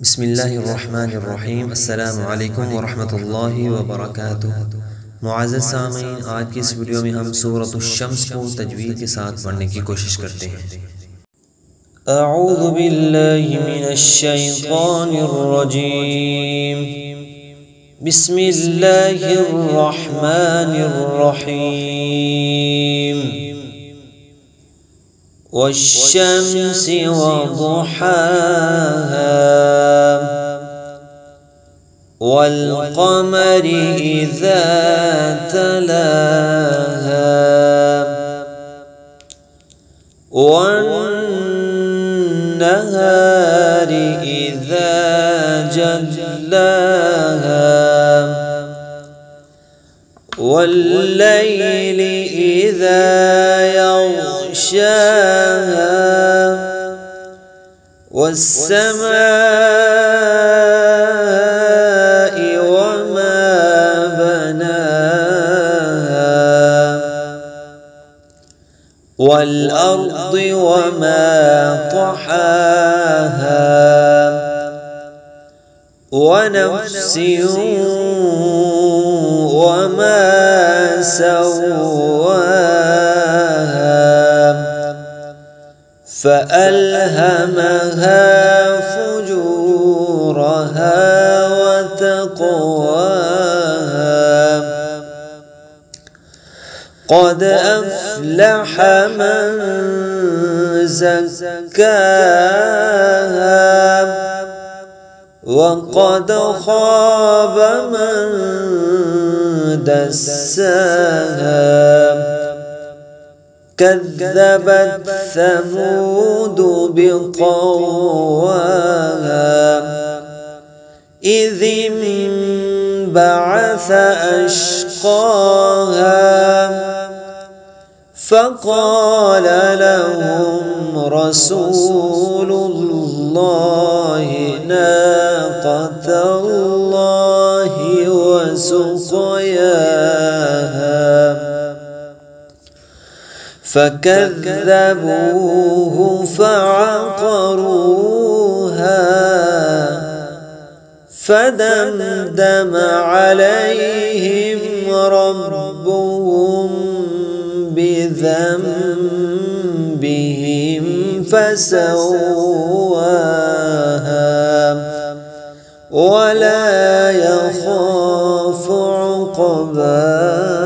बिस्मिल्लाहिर्रहमानिर्रहीम। अस्सलामु अलैकुम वरहमतुल्लाहि वबरकातुह। मुअज़्ज़ज़ सामीन, आज की इस वीडियो में हम सूरतुश शम्स को तजवीद के साथ पढ़ने की कोशिश करते हैं। अऊज़ु बिल्लाहि मिनश शैतानिर रजीम। बिस्मिल्लाहिर्रहमानिर रहीम। वश्शम्सि वदुहाहा वल्क़मरि इज़ा तलाहा वन्नहारि इज़ा जल्लाहा वल्लैलि इज़ा यग़शाहा वस्समाइ वमा बनाहा वल्अर्दि वमा तहाहा वनफ्सिन वमा सव्वाहा فألهمها فجورها وتقواها قد أفلح من زكاها وقد خاب من دساها كذبت ثمود بطغواها إذ انبعث أشقاها فقال لهم رسول الله ناقة الله وسقياها فكذبوه فعقروها فدمدم عليهم ربهم بذنبهم فسواها ولا يخاف عقباها